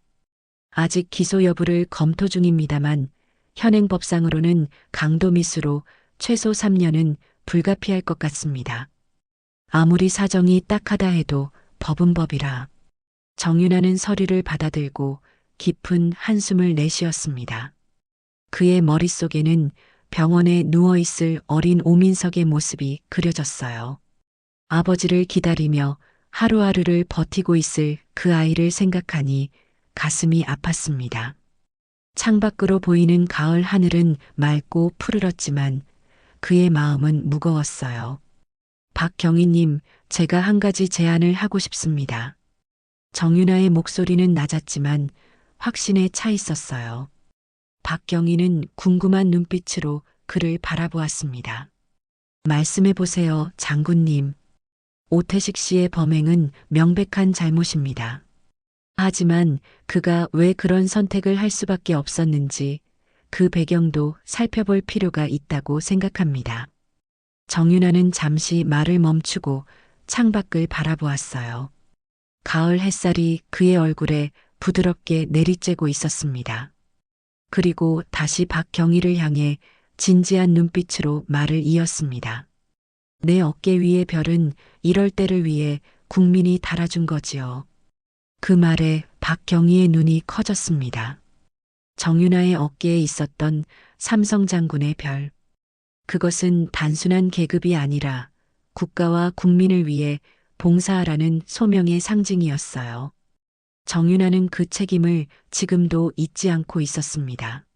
아직 기소 여부를 검토 중입니다만 현행법상으로는 강도미수로 최소 3년은 불가피할 것 같습니다. 아무리 사정이 딱하다 해도 법은 법이라. 정윤아는 서류를 받아들고 깊은 한숨을 내쉬었습니다. 그의 머릿속에는 병원에 누워있을 어린 오민석의 모습이 그려졌어요. 아버지를 기다리며 하루하루를 버티고 있을 그 아이를 생각하니 가슴이 아팠습니다. 창밖으로 보이는 가을 하늘은 맑고 푸르렀지만 그의 마음은 무거웠어요. 박경희님, 제가 한 가지 제안을 하고 싶습니다. 정윤아의 목소리는 낮았지만 확신에 차 있었어요. 박경희는 궁금한 눈빛으로 그를 바라보았습니다. 말씀해 보세요, 장군님. 오태식 씨의 범행은 명백한 잘못입니다. 하지만 그가 왜 그런 선택을 할 수밖에 없었는지 그 배경도 살펴볼 필요가 있다고 생각합니다. 정윤아는 잠시 말을 멈추고 창밖을 바라보았어요. 가을 햇살이 그의 얼굴에 부드럽게 내리쬐고 있었습니다. 그리고 다시 박경희를 향해 진지한 눈빛으로 말을 이었습니다. 내 어깨 위의 별은 이럴 때를 위해 국민이 달아준 거지요. 그 말에 박경희의 눈이 커졌습니다. 정윤아의 어깨에 있었던 삼성 장군의 별. 그것은 단순한 계급이 아니라 국가와 국민을 위해 봉사하라는 소명의 상징이었어요. 정윤아는 그 책임을 지금도 잊지 않고 있었습니다.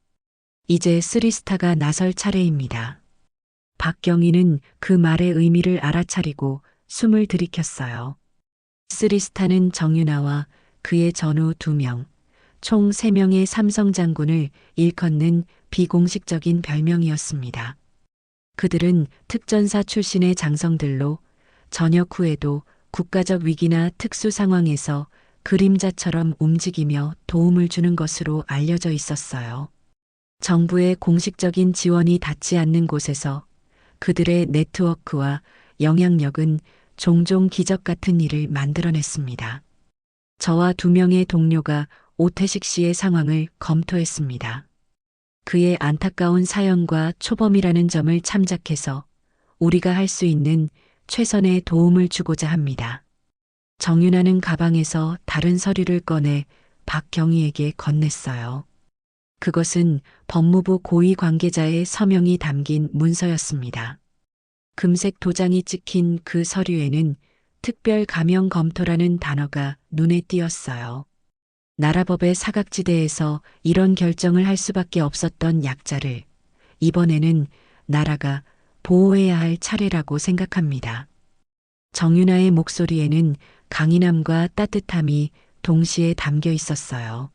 이제 쓰리스타가 나설 차례입니다. 박경희는 그 말의 의미를 알아차리고 숨을 들이켰어요. 쓰리스타는 정윤아와 그의 전우 2명, 총 3명의 삼성 장군을 일컫는 비공식적인 별명이었습니다. 그들은 특전사 출신의 장성들로 전역 후에도 국가적 위기나 특수 상황에서 그림자처럼 움직이며 도움을 주는 것으로 알려져 있었어요. 정부의 공식적인 지원이 닿지 않는 곳에서 그들의 네트워크와 영향력은 종종 기적 같은 일을 만들어냈습니다. 저와 2명의 동료가 오태식 씨의 상황을 검토했습니다. 그의 안타까운 사연과 초범이라는 점을 참작해서 우리가 할 수 있는 최선의 도움을 주고자 합니다. 정윤아는 가방에서 다른 서류를 꺼내 박경희에게 건넸어요. 그것은 법무부 고위 관계자의 서명이 담긴 문서였습니다. 금색 도장이 찍힌 그 서류에는 특별 감형 검토라는 단어가 눈에 띄었어요. 나라법의 사각지대에서 이런 결정을 할 수밖에 없었던 약자를 이번에는 나라가 보호해야 할 차례라고 생각합니다. 정윤아의 목소리에는 강인함과 따뜻함이 동시에 담겨 있었어요.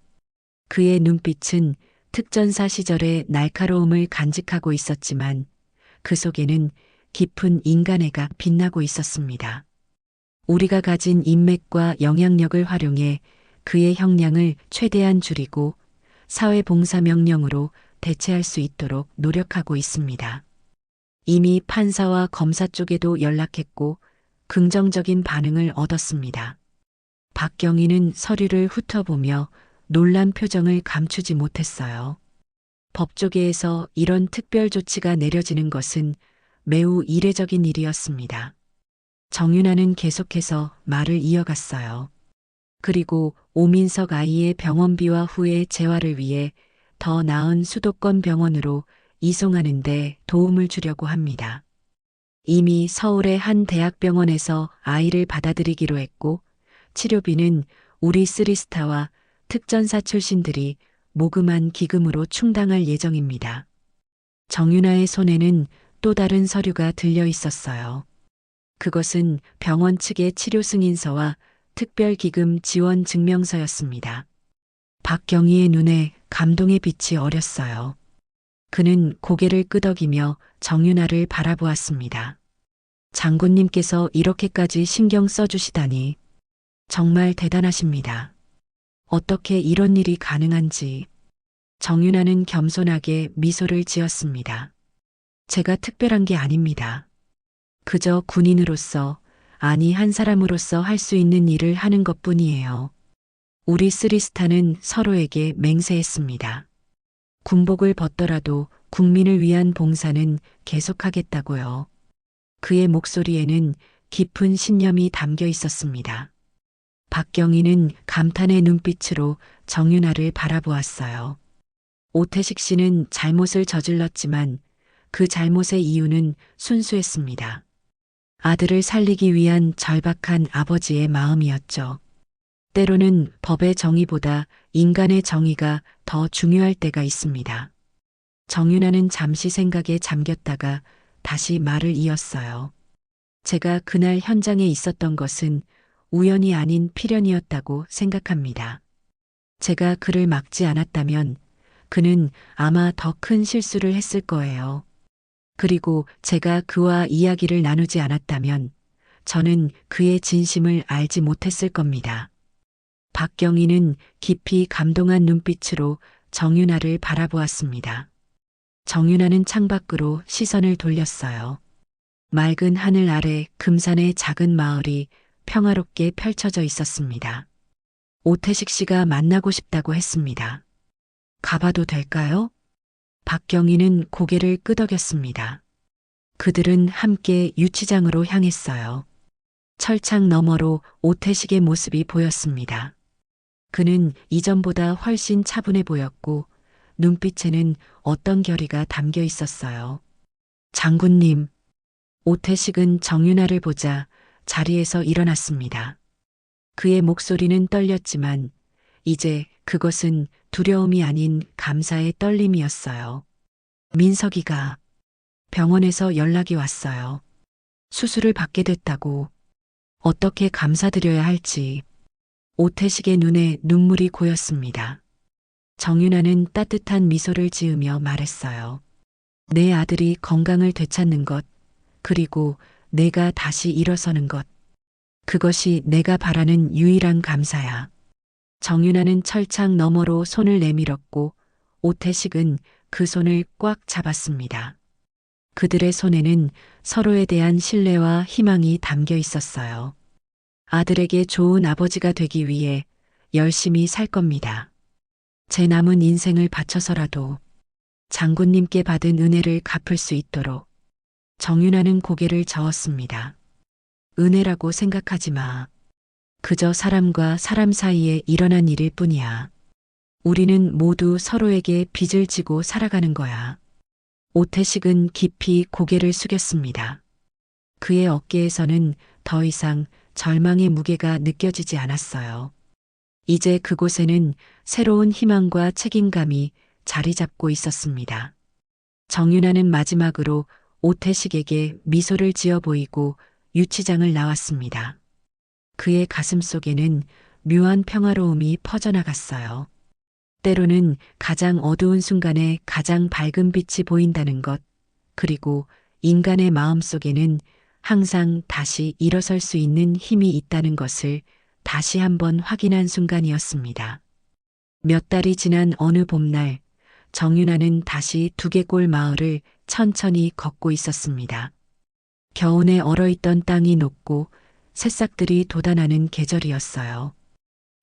그의 눈빛은 특전사 시절의 날카로움을 간직하고 있었지만 그 속에는 깊은 인간애가 빛나고 있었습니다. 우리가 가진 인맥과 영향력을 활용해 그의 형량을 최대한 줄이고 사회봉사 명령으로 대체할 수 있도록 노력하고 있습니다. 이미 판사와 검사 쪽에도 연락했고 긍정적인 반응을 얻었습니다. 박경희는 서류를 훑어보며 놀란 표정을 감추지 못했어요. 법조계에서 이런 특별 조치가 내려지는 것은 매우 이례적인 일이었습니다. 정윤아는 계속해서 말을 이어갔어요. 그리고 오민석 아이의 병원비와 후의 재활을 위해 더 나은 수도권 병원으로 이송하는 데 도움을 주려고 합니다. 이미 서울의 한 대학병원에서 아이를 받아들이기로 했고 치료비는 우리 쓰리스타와 특전사 출신들이 모금한 기금으로 충당할 예정입니다. 정윤아의 손에는 또 다른 서류가 들려 있었어요. 그것은 병원 측의 치료 승인서와 특별기금 지원 증명서였습니다. 박경희의 눈에 감동의 빛이 어렸어요. 그는 고개를 끄덕이며 정윤아를 바라보았습니다. 장군님께서 이렇게까지 신경 써주시다니 정말 대단하십니다. 어떻게 이런 일이 가능한지. 정윤아는 겸손하게 미소를 지었습니다. 제가 특별한 게 아닙니다. 그저 군인으로서, 아니 한 사람으로서 할 수 있는 일을 하는 것뿐이에요. 우리 쓰리스타는 서로에게 맹세했습니다. 군복을 벗더라도 국민을 위한 봉사는 계속하겠다고요. 그의 목소리에는 깊은 신념이 담겨 있었습니다. 박경희는 감탄의 눈빛으로 정윤아를 바라보았어요. 오태식 씨는 잘못을 저질렀지만 그 잘못의 이유는 순수했습니다. 아들을 살리기 위한 절박한 아버지의 마음이었죠. 때로는 법의 정의보다 인간의 정의가 더 중요할 때가 있습니다. 정윤아는 잠시 생각에 잠겼다가 다시 말을 이었어요. 제가 그날 현장에 있었던 것은 우연이 아닌 필연이었다고 생각합니다. 제가 그를 막지 않았다면 그는 아마 더 큰 실수를 했을 거예요. 그리고 제가 그와 이야기를 나누지 않았다면 저는 그의 진심을 알지 못했을 겁니다. 박경희는 깊이 감동한 눈빛으로 정윤아를 바라보았습니다. 정윤아는 창밖으로 시선을 돌렸어요. 맑은 하늘 아래 금산의 작은 마을이 평화롭게 펼쳐져 있었습니다. 오태식 씨가 만나고 싶다고 했습니다. 가봐도 될까요? 박경희는 고개를 끄덕였습니다. 그들은 함께 유치장으로 향했어요. 철창 너머로 오태식의 모습이 보였습니다. 그는 이전보다 훨씬 차분해 보였고 눈빛에는 어떤 결의가 담겨 있었어요. 장군님, 오태식은 정윤아를 보자 자리에서 일어났습니다. 그의 목소리는 떨렸지만 이제 그것은 두려움이 아닌 감사의 떨림이었어요. 민석이가 병원에서 연락이 왔어요. 수술을 받게 됐다고. 어떻게 감사드려야 할지. 오태식의 눈에 눈물이 고였습니다. 정윤아는 따뜻한 미소를 지으며 말했어요. 내 아들이 건강을 되찾는 것, 그리고 내가 다시 일어서는 것. 그것이 내가 바라는 유일한 감사야. 정윤아는 철창 너머로 손을 내밀었고 오태식은 그 손을 꽉 잡았습니다. 그들의 손에는 서로에 대한 신뢰와 희망이 담겨 있었어요. 아들에게 좋은 아버지가 되기 위해 열심히 살 겁니다. 제 남은 인생을 바쳐서라도 장군님께 받은 은혜를 갚을 수 있도록. 정윤아는 고개를 저었습니다. 은혜라고 생각하지 마. 그저 사람과 사람 사이에 일어난 일일 뿐이야. 우리는 모두 서로에게 빚을 지고 살아가는 거야. 오태식은 깊이 고개를 숙였습니다. 그의 어깨에서는 더 이상 절망의 무게가 느껴지지 않았어요. 이제 그곳에는 새로운 희망과 책임감이 자리 잡고 있었습니다. 정윤아는 마지막으로 오태식에게 미소를 지어 보이고 유치장을 나왔습니다. 그의 가슴 속에는 묘한 평화로움이 퍼져나갔어요. 때로는 가장 어두운 순간에 가장 밝은 빛이 보인다는 것, 그리고 인간의 마음 속에는 항상 다시 일어설 수 있는 힘이 있다는 것을 다시 한번 확인한 순간이었습니다. 몇 달이 지난 어느 봄날, 정윤아는 다시 두개골 마을을 천천히 걷고 있었습니다. 겨우내 얼어있던 땅이 녹고 새싹들이 돋아나는 계절이었어요.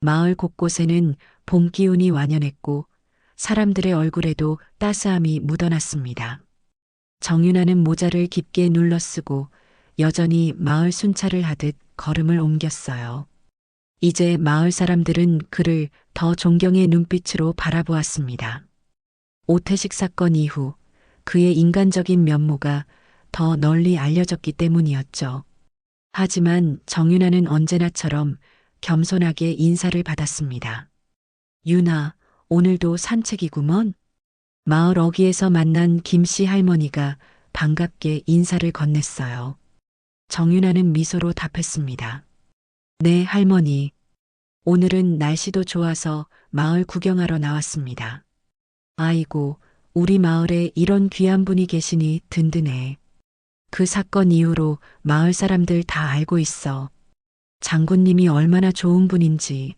마을 곳곳에는 봄 기운이 완연했고 사람들의 얼굴에도 따스함이 묻어났습니다. 정윤아는 모자를 깊게 눌러 쓰고 여전히 마을 순찰을 하듯 걸음을 옮겼어요. 이제 마을 사람들은 그를 더 존경의 눈빛으로 바라보았습니다. 오태식 사건 이후 그의 인간적인 면모가 더 널리 알려졌기 때문이었죠. 하지만 정윤아는 언제나처럼 겸손하게 인사를 받았습니다. 윤아, 오늘도 산책이구먼. 마을 어귀에서 만난 김씨 할머니가 반갑게 인사를 건넸어요. 정윤아는 미소로 답했습니다. 네, 할머니. 오늘은 날씨도 좋아서 마을 구경하러 나왔습니다. 아이고, 우리 마을에 이런 귀한 분이 계시니 든든해. 그 사건 이후로 마을 사람들 다 알고 있어. 장군님이 얼마나 좋은 분인지.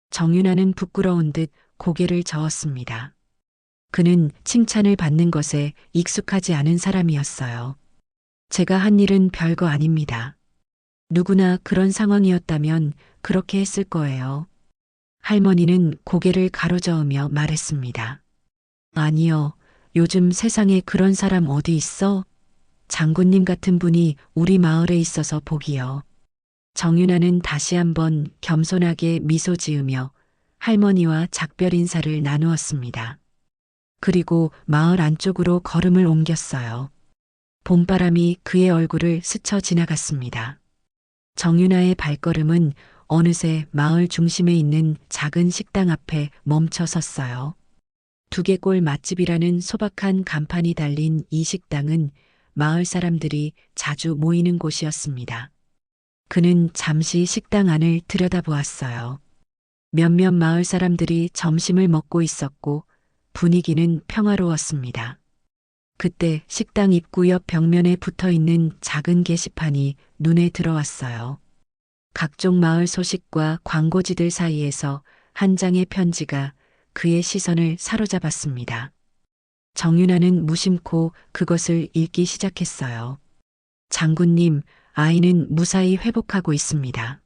정윤아는 부끄러운 듯 고개를 저었습니다. 그는 칭찬을 받는 것에 익숙하지 않은 사람이었어요. 제가 한 일은 별거 아닙니다. 누구나 그런 상황이었다면 그렇게 했을 거예요. 할머니는 고개를 가로저으며 말했습니다. 아니요, 요즘 세상에 그런 사람 어디 있어? 장군님 같은 분이 우리 마을에 있어서 복이요. 정윤아는 다시 한번 겸손하게 미소 지으며 할머니와 작별 인사를 나누었습니다. 그리고 마을 안쪽으로 걸음을 옮겼어요. 봄바람이 그의 얼굴을 스쳐 지나갔습니다. 정윤아의 발걸음은 어느새 마을 중심에 있는 작은 식당 앞에 멈춰 섰어요. 두개골 맛집이라는 소박한 간판이 달린 이 식당은 마을 사람들이 자주 모이는 곳이었습니다. 그는 잠시 식당 안을 들여다보았어요. 몇몇 마을 사람들이 점심을 먹고 있었고 분위기는 평화로웠습니다. 그때 식당 입구 옆 벽면에 붙어 있는 작은 게시판이 눈에 들어왔어요. 각종 마을 소식과 광고지들 사이에서 한 장의 편지가 그의 시선을 사로잡았습니다. 정윤아는 무심코 그것을 읽기 시작했어요. 장군님, 아이는 무사히 회복하고 있습니다.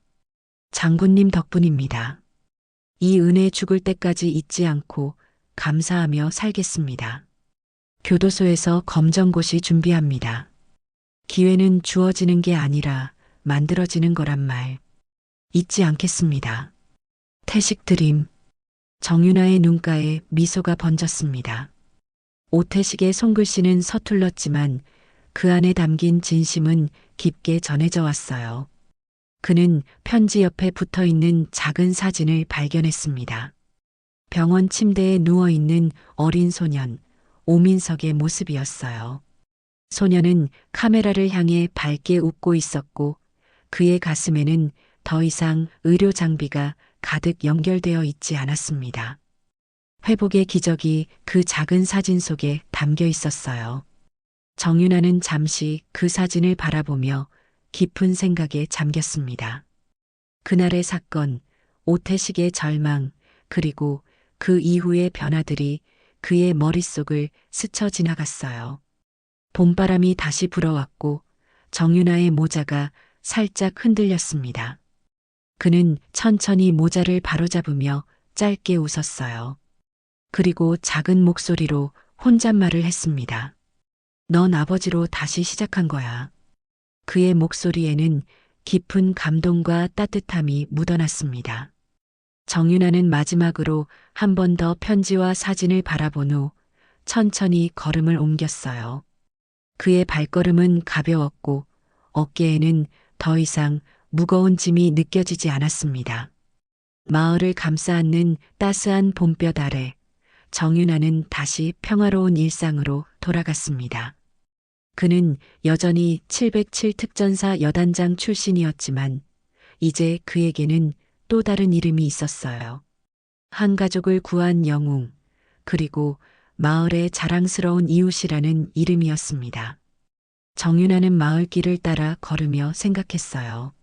장군님 덕분입니다. 이 은혜 죽을 때까지 잊지 않고 감사하며 살겠습니다. 교도소에서 검정고시 준비합니다. 기회는 주어지는 게 아니라 만들어지는 거란 말. 잊지 않겠습니다. 태식 드림. 정윤아의 눈가에 미소가 번졌습니다. 오태식의 손글씨는 서툴렀지만 그 안에 담긴 진심은 깊게 전해져 왔어요. 그는 편지 옆에 붙어 있는 작은 사진을 발견했습니다. 병원 침대에 누워있는 어린 소년, 오민석의 모습이었어요. 소년은 카메라를 향해 밝게 웃고 있었고 그의 가슴에는 더 이상 의료 장비가 가득 연결되어 있지 않았습니다. 회복의 기적이 그 작은 사진 속에 담겨 있었어요. 정윤아는 잠시 그 사진을 바라보며 깊은 생각에 잠겼습니다. 그날의 사건, 오태식의 절망, 그리고 그 이후의 변화들이 그의 머릿속을 스쳐 지나갔어요. 봄바람이 다시 불어왔고 정윤아의 모자가 살짝 흔들렸습니다. 그는 천천히 모자를 바로잡으며 짧게 웃었어요. 그리고 작은 목소리로 혼잣말을 했습니다. 넌 아버지로 다시 시작한 거야. 그의 목소리에는 깊은 감동과 따뜻함이 묻어났습니다. 정윤아는 마지막으로 한 번 더 편지와 사진을 바라본 후 천천히 걸음을 옮겼어요. 그의 발걸음은 가벼웠고 어깨에는 더 이상 무거운 짐이 느껴지지 않았습니다. 마을을 감싸안는 따스한 봄볕 아래 정윤아는 다시 평화로운 일상으로 돌아갔습니다. 그는 여전히 707 특전사 여단장 출신이었지만 이제 그에게는 또 다른 이름이 있었어요. 한 가족을 구한 영웅, 그리고 마을의 자랑스러운 이웃이라는 이름이었습니다. 정윤아는 마을길을 따라 걸으며 생각했어요.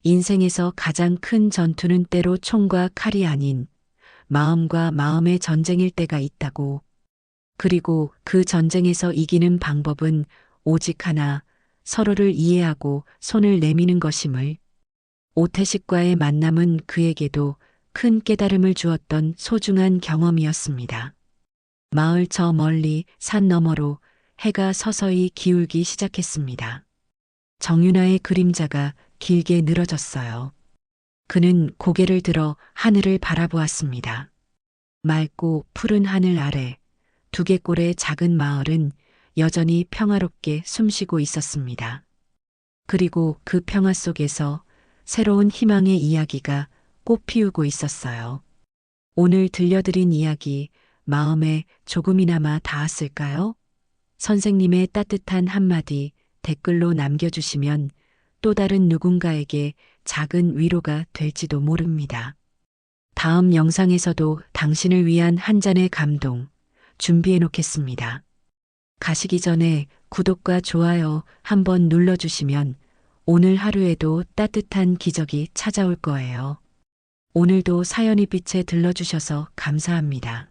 인생에서 가장 큰 전투는 때로 총과 칼이 아닌 마음과 마음의 전쟁일 때가 있다고. 그리고 그 전쟁에서 이기는 방법은 오직 하나, 서로를 이해하고 손을 내미는 것임을. 오태식과의 만남은 그에게도 큰 깨달음을 주었던 소중한 경험이었습니다. 마을 저 멀리 산 너머로 해가 서서히 기울기 시작했습니다. 정윤아의 그림자가 길게 늘어졌어요. 그는 고개를 들어 하늘을 바라보았습니다. 맑고 푸른 하늘 아래 두개골의 작은 마을은 여전히 평화롭게 숨쉬고 있었습니다. 그리고 그 평화 속에서 새로운 희망의 이야기가 꽃 피우고 있었어요. 오늘 들려드린 이야기 마음에 조금이나마 닿았을까요? 선생님의 따뜻한 한마디 댓글로 남겨주시면 또 다른 누군가에게 작은 위로가 될지도 모릅니다. 다음 영상에서도 당신을 위한 한 잔의 감동 준비해 놓겠습니다. 가시기 전에 구독과 좋아요 한번 눌러주시면 오늘 하루에도 따뜻한 기적이 찾아올 거예요. 오늘도 사연이 빛에 들러주셔서 감사합니다.